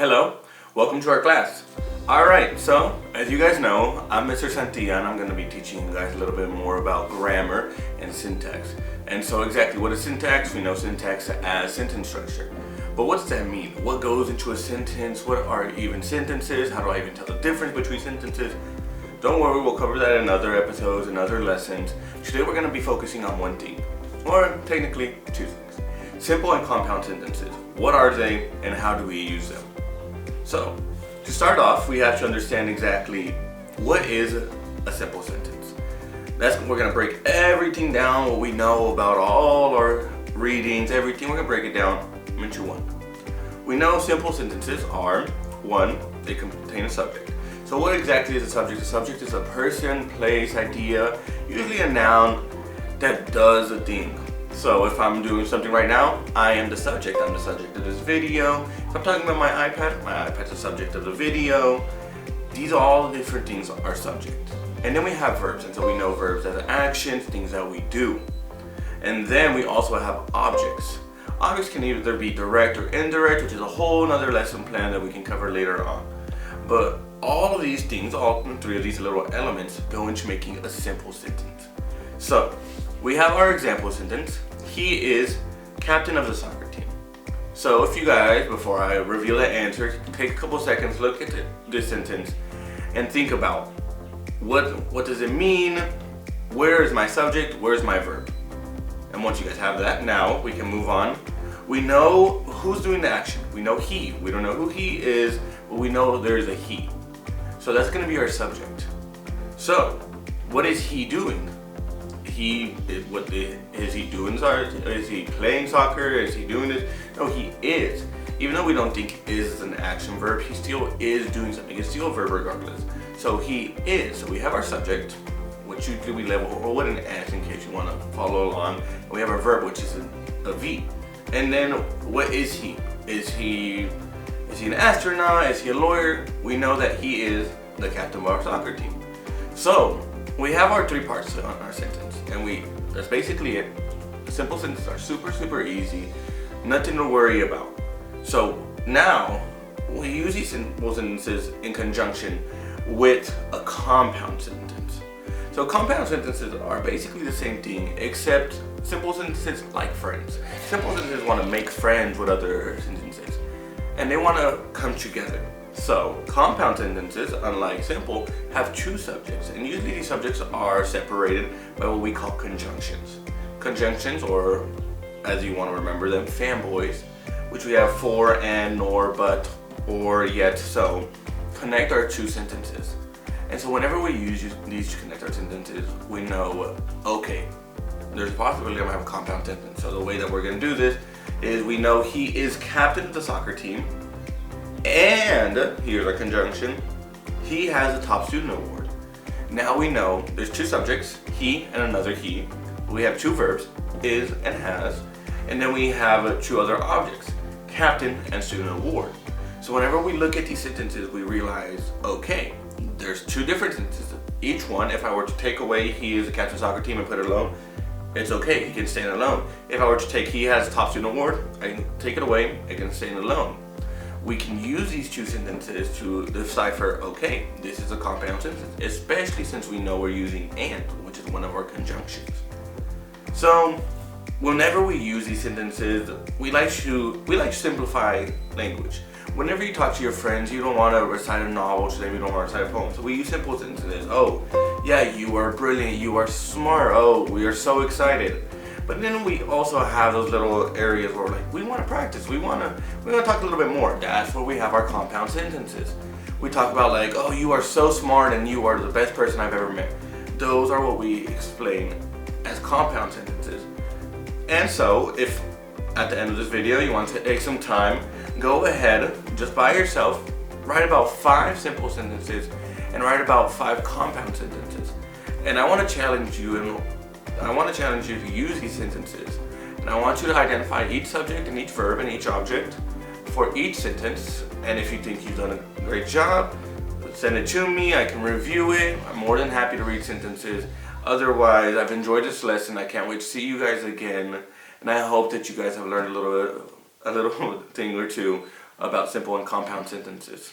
Hello, welcome to our class. Alright, so as you guys know, I'm Mr. Santilla and I'm going to be teaching you guys a little bit more about grammar and syntax. And so exactly what is syntax? We know syntax as sentence structure. But what does that mean? What goes into a sentence? What are even sentences? How do I even tell the difference between sentences? Don't worry, we'll cover that in other episodes and other lessons. Today we're going to be focusing on one thing, or technically two things. Simple and compound sentences. What are they and how do we use them? So, to start off, we have to understand exactly what is a simple sentence. We're going to break everything down, what we know about all our readings, everything. We're going to break it down into one. We know simple sentences are, one, they contain a subject. So what exactly is a subject? A subject is a person, place, idea, usually a noun that does a thing. So if I'm doing something right now, I am the subject. I'm the subject of this video. If I'm talking about my iPad's the subject of the video. These are all the different things are subject. And then we have verbs, and so we know verbs as actions, things that we do. And then we also have objects. Objects can either be direct or indirect, which is a whole other lesson plan that we can cover later on. But all of these things, all three of these little elements, go into making a simple sentence. So we have our example sentence. He is captain of the soccer team. So if you guys, before I reveal the answer, take a couple seconds, look at this sentence and think about what does it mean? Where is my subject? Where's my verb? And once you guys have that, now we can move on. We know who's doing the action. We know he. We don't know who he is, but we know there's a he. So that's going to be our subject. So what is he doing? Is he doing soccer? Is he playing soccer? Is he doing this? No, he is. Even though we don't think is an action verb, he still is doing something. It's still a verb regardless. So he is. So we have our subject, which usually we label with an S in case you want to follow along. And we have our verb, which is a V. And then what is he? Is he an astronaut? Is he a lawyer? We know that he is the captain of our soccer team. So we have our three parts on our sentence, and that's basically it. The simple sentences are super easy, nothing to worry about. So now we use these simple sentences in conjunction with a compound sentence. So compound sentences are basically the same thing, except simple sentences like friends. Simple sentences want to make friends with other sentences, and they want to come together. So compound sentences, unlike simple, have two subjects, and usually these subjects are separated by what we call conjunctions. Conjunctions, or as you want to remember them, fanboys, which we have for, and, nor, but, or, yet, so, connect our two sentences. And so whenever we use these to connect our sentences, we know, okay, there's a possibility I'm going to have a compound sentence. So the way that we're going to do this is we know he is captain of the soccer team, and here's our conjunction, he has a top student award. Now we know there's two subjects, he and another he. We have two verbs, is and has, and then we have two other objects, captain and student award. So whenever we look at these sentences, we realize, okay, there's two different sentences. Each one, if I were to take away he is the captain of the soccer team and put it alone, it's okay, he can stand alone. If I were to take he has a top student award, I can take it away, it can stand alone. We can use these two sentences to decipher, okay, this is a compound sentence, especially since we know we're using and, which is one of our conjunctions. So whenever we use these sentences, we like to simplify language. Whenever you talk to your friends, you don't want to recite a novel to them, you don't want to recite a poem. So we use simple sentences. Oh, yeah, you are brilliant, you are smart, oh, we are so excited. But then we also have those little areas where we want to practice, we want to talk a little bit more. That's where we have our compound sentences. We talk about oh, you are so smart and you are the best person I've ever met. Those are what we explain as compound sentences. And so if at the end of this video you want to take some time, go ahead, just by yourself, write about 5 simple sentences and write about 5 compound sentences. And I want to challenge you to use these sentences. And I want you to identify each subject and each verb and each object for each sentence. And if you think you've done a great job, send it to me, I can review it. I'm more than happy to read sentences. Otherwise, I've enjoyed this lesson. I can't wait to see you guys again. And I hope that you guys have learned a little thing or two about simple and compound sentences.